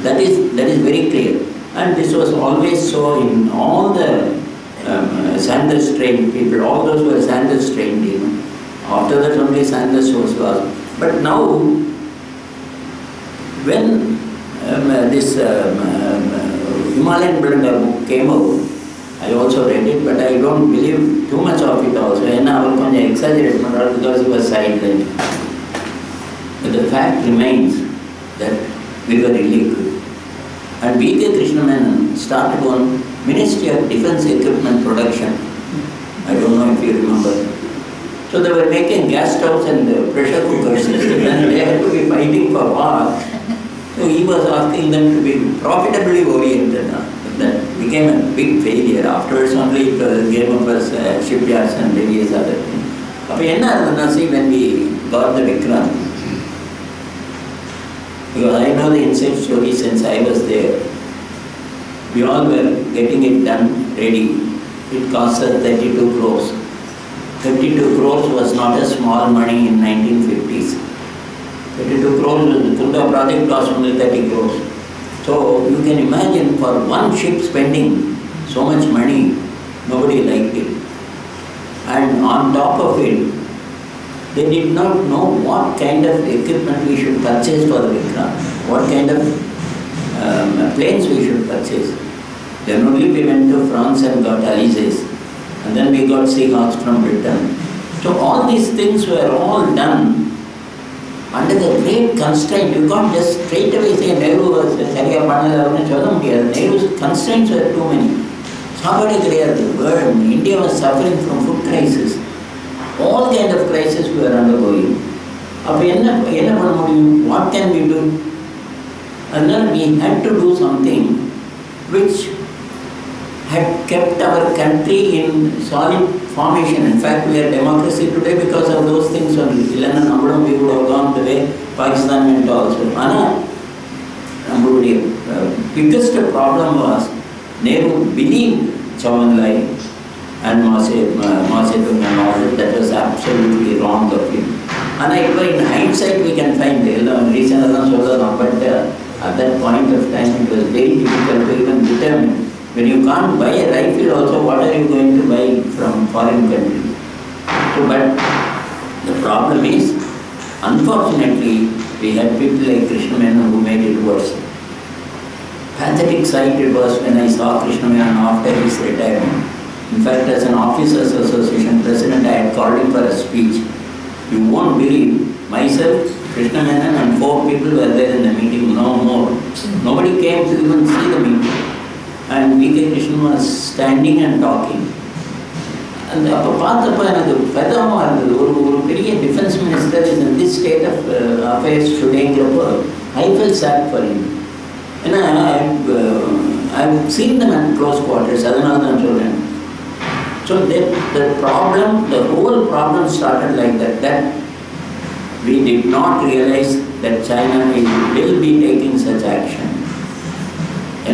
That is very clear. And this was always so in all the Sanders trained people, all those who were Sanders trained, After that only Sanders was lost. But now, when this Himalayan Blender book came out, I also read it, but I don't believe too much of it also. And I will exaggerate because he was sidelined. But the fact remains that we were illegal. And B.K. Krishnamenon started on Ministry of Defence Equipment Production. I don't know if you remember. So they were making gas stoves and pressure cookers, and they had to be fighting for war. So he was asking them to be profitably oriented. That became a big failure. Afterwards only it came up as shipyards and various other things. See, when we got the Vikrant, because I know the inside story since I was there, we all were getting it done, ready. It cost us 32 crores. 32 crores was not a small money in 1950s. 32 crores, the Kunda project cost only 30 crores. So you can imagine for one ship spending so much money, nobody liked it. And on top of it, they did not know what kind of equipment we should purchase for the Vikrant, what kind of planes we should purchase. Then only we went to France and got Alizés. And then we got Seahawks from Britain. So all these things were all done under the great constraint. You can't just straight away say Nehru was Sariya Panala. Nehru's constraints were too many. India was suffering from food crisis. All kind of crises we were undergoing. What can we do? And then we had to do something which had kept our country in solid formation. In fact, we are democracy today because of those things only. We would have gone the way Pakistan went also. Biggest problem was Nehru believed Chauhanlai and Mao Zedong and all that was absolutely wrong of him. And in hindsight we can find the reason, but at that point of time it was very difficult to even determine. When you can't buy a rifle also, what are you going to buy from foreign countries? So, but the problem is, unfortunately, we had people like Krishnamenon who made it worse. Pathetic sight it was when I saw Krishnamenon after his retirement. In fact, as an Officers Association president, I had called him for a speech. You won't believe, myself, Krishnamenon and 4 people were there in the meeting, no more. Nobody came to even see the meeting. And B.K. Krishnan was standing and talking. And the defense minister is in this state of affairs today. I felt sad for him. And I've seen them at close quarters, so the whole problem started like that. That we did not realize that China will be taking such action. Or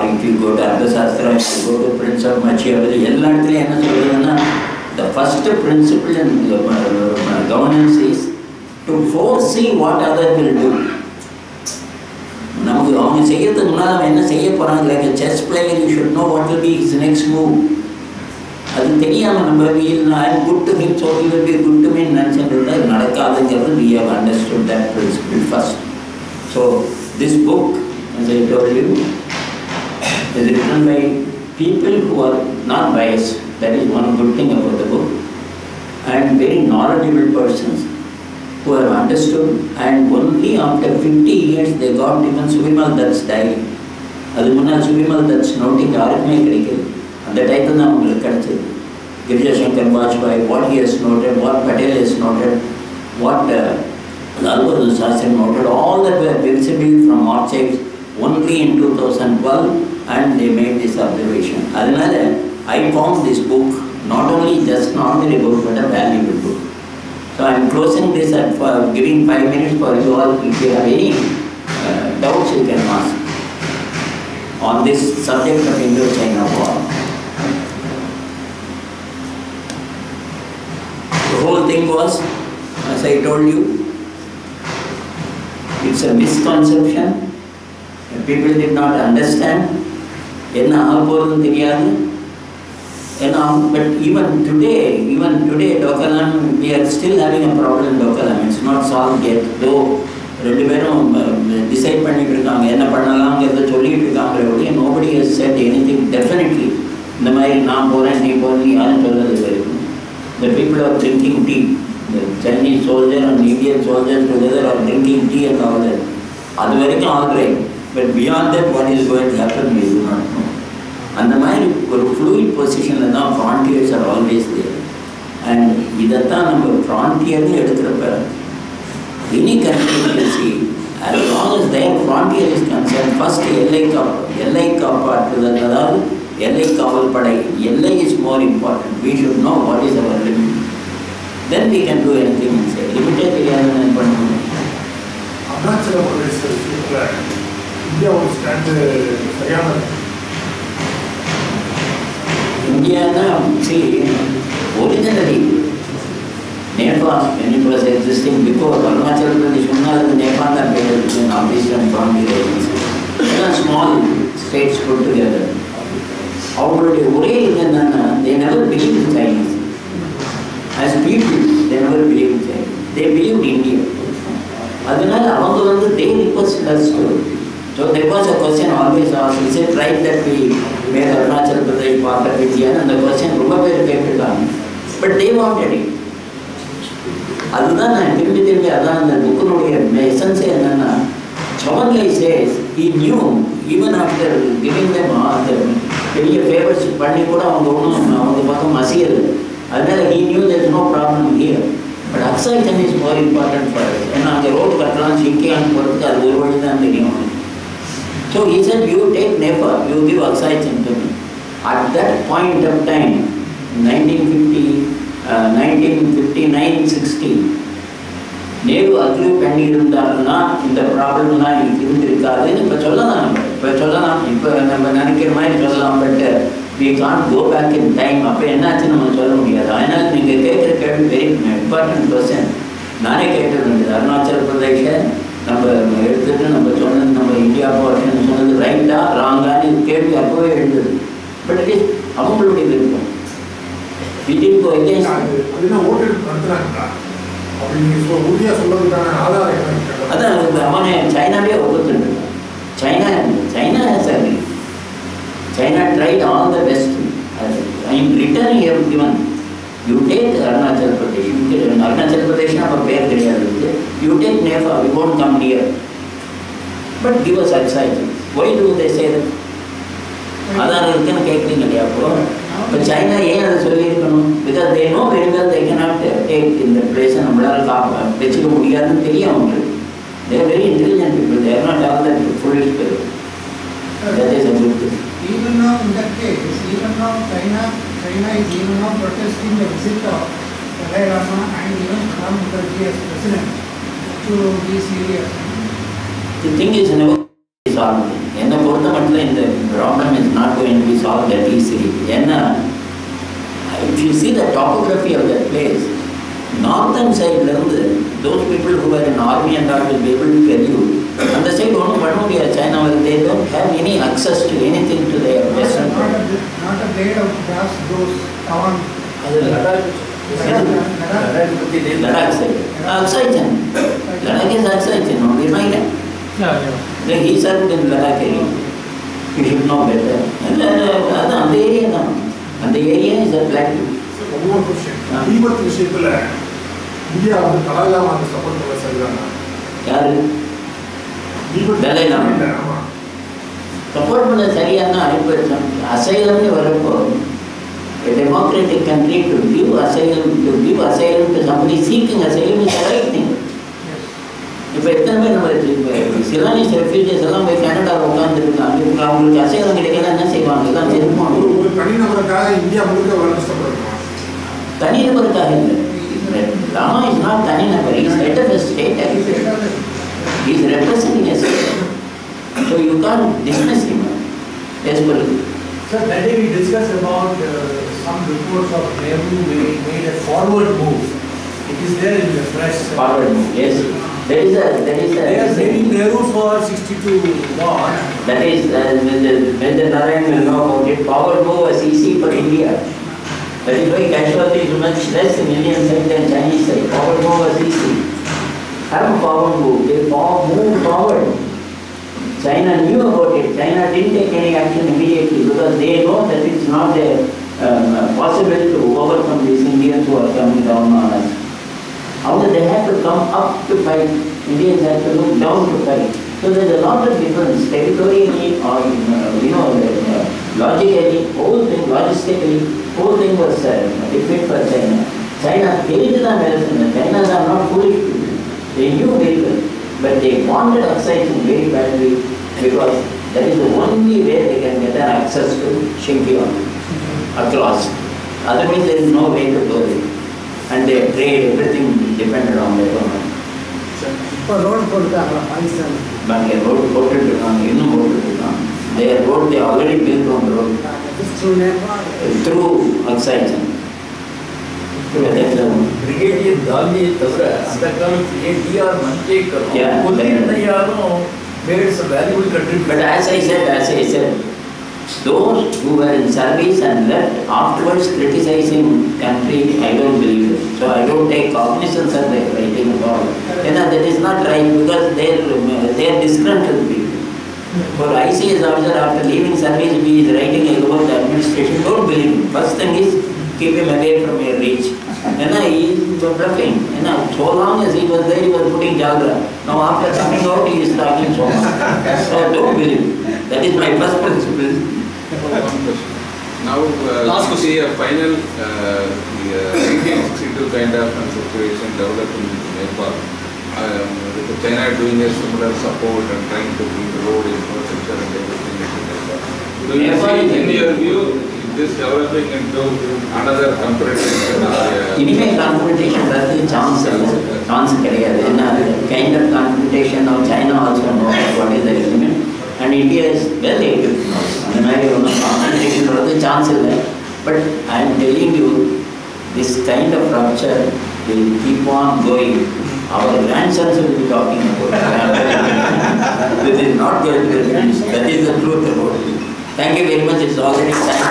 if you go to Ardhasastra, if you go to Prince of Machiavelli, the first principle in governance is to foresee what other will do. Like a chess player, you should know what will be his next move. I'm good to him, so he will be good to me. We have understood that principle first. So this book, as I told you, is written by people who are not biased. That is one good thing about the book. And very knowledgeable persons. who have understood, and only after 50 years they got even Subimal Dutt's diary. அது முன்னால் Subimal Dutt's noting யாருக்குமே கிடைக்கல. அந்த டைத்தில் தான் உங்களுக்கு கிடைச்சது. G.Vijayan Vajpayee, what he has noted, what Patel has noted, what Lalbhadur Shastri noted, all that were visible from archives only in 2012, and they made this observation. Adhanala, I found this book not only just an ordinary book but a valuable book. So I am closing this and for giving 5 minutes for you all. If you have any doubts, you can ask on this subject of Indo-China War. The whole thing was, as I told you, it's a misconception. People did not understand. But even today, Dokalam, we are still having a problem in Dokalam. It's not solved yet. Though, decide nobody has said anything definitely. The people are drinking tea. The Chinese soldier and Indian soldiers together are drinking tea and all that. That's very all right. But beyond that, what is going to happen, we do not know. And the fluid position, the frontiers are always there. And that's the frontier. Any country you see, as long as their frontier is concerned, first LA part to the LA Kaval Padai, LA is more important. We should know what is our limit. Then we can do anything inside. Limited area and India will stand India, see, originally, Nepal, when it was existing before, Arunachal Pradesh, Nepal and between northeastern frontier regions. Small states put together. They never believed in Chinese. As people, they never believed in Chinese. They believed in India. They requested us to. So there was a question always asked, is it right that we made Arunachal Pradesh part of India? And the question but they wanted it. Other than the book essence Chavangai says he knew even after giving them favors, he knew there is no problem here. But Aksaitan is more important for us. And on the road, so he said, you take Nepal, you give Aksaitan to me. At that point of time, 1959-60, Nehru agreed பண்ணியிருந்தாருன்னா இந்த ப்ராப்ளம்லாம் இருந்திருக்காதுன்னு இப்போ சொல்லலாம் but we can't go back in time. அப்போ என்னாச்சு நம்ம சொல்ல முடியாது. அதனால் நீங்கள் கேட்குற கேள்வி வெரி இம்பார்ட்டன்ட் கொஸ்டின். நானே கேட்டிருந்தது அருணாச்சல பிரதேஷை நம்ம எடுத்துட்டு நம்ம சொன்னது நம்ம இந்தியா போர்ஷன் சொன்னது ரைட்டா ராங்கான்னு கேள்வி அப்போவே எழுதுது. பட் இட் இஸ் அவங்களுடைய விருப்பம். அதான் அவனை சைனாவே ஒப்புத்துட்டு China tried all the best. In return, you have given. You take Arunachal Pradesh. Arunachal Pradesh is our pair. You take Nepal, we won't come near. But give us Aksaitan. Why do they say that? But China, because they know very well they cannot take in the place and they are very intelligent people. They are not all that foolish people. That is a good thing. Even now, in that case, even now China is even now protesting the visit of Dalai Lama and even Pranab Mukherjee as president to these areas. The thing is never solved. The problem is not going to be solved that easily. If you see the topography of that place, northern side, those people who are in army and all will be able to tell you. On the side, only China, they don't have any access to anything to their western part. Not a blade of grass grows on. Ladakh side. Aksaitan. Ladakh is Aksaitan, only right? Then he served in Ladakh area. You should know better. And the area is a black. So, one more question. India வந்து கலாச்சாரம் அந்த support பண்ண சரிதானா? யாரு தலை லாமா support பண்ண சரியான இப்போ அசைலம்னு வரப்போ a democratic country to give asylum to somebody seeking asylum is the right thing. இப்போ எத்தனை பேர் நம்ம சிலானிஸ் ரெஃப்யூஜிஸ் எல்லாம் போய் கனடாவில் உட்காந்துருக்காங்க. இப்போ அவங்களுக்கு அசைலம் கிடைக்கலாம் என்ன செய்வாங்க? எல்லாம் செருப்பாங்க. ஒரு தனிநபருக்காக இந்தியா முழுக்க வர கஷ்டப்படுறோம். தனிநபருக்காக இல்லை. Lama is not தனிநபர். He is head of a state. He is representing a state. So you can't dismiss him. Yes, Puri. Sir, that day we discussed about some reports of Nehru made a forward move. It is there in the press. Forward move, yes. That is a. They are blaming Nehru for 62 war. That is, Mr Narasiah will know about it. Forward move was easy for India. That is why casualty is much less in Indian side than Chinese side. Forward move was easy. Have a forward move. They move forward. China knew about it. China didn't take any action immediately because they know that it's not possible to overcome these Indians who are coming down on us. However, they had to come up to fight. Indians had to look down to fight. So there's a lot of difference territorially or logically, logistically, whole thing was defeat for China. China hated the Americans. China are not foolish people. They knew very well. But they wanted excitement very badly because that is the only way they can get an access to Xinjiang across. Otherwise there is no way to do it. And their trade, everything depended on their government. இப்போ road போட்டுருக்காங்களா Pakistan? But road போட்டுருக்காங்க, இன்னும் போட்டுருக்காங்க. Their road they already built on the road. Through excitement. Brigadier Gandhi தவிர அந்த காலத்திலே D.R. மஞ்சேக்கரும் கொல்லியண்ணையாரும் made some valuable contribution. But as I said, those who were in service and left afterwards criticizing country, I don't believe it. So I don't take cognizance of their writing at all. That is not right because they are disgruntled people. For ICS officer after leaving service, if he is writing about the administration, don't believe him. First thing is keep him away from your reach. He is bluffing. So long as he was there, he was putting Jagra. Now after coming out, he is talking so much. So don't believe. That is my first principle. Now, last see a final 1962 kind of situation developed in Nepal. With China doing a similar support and trying to build road infrastructure and everything in Nepal. Do you see, in your view, this developing into another confrontation? Anyway, confrontation does the chance கிடையாது. Kind of confrontation of China also knows what is the limit. And India is well able to know. அந்த மாதிரி ஒன்றும் confrontation வரது chance இல்லை. But I am telling you, this kind of rupture will keep on going. Our grandsons will be talking about it. This is not going to be finished. That is the truth about it. Thank you very much. It's already time.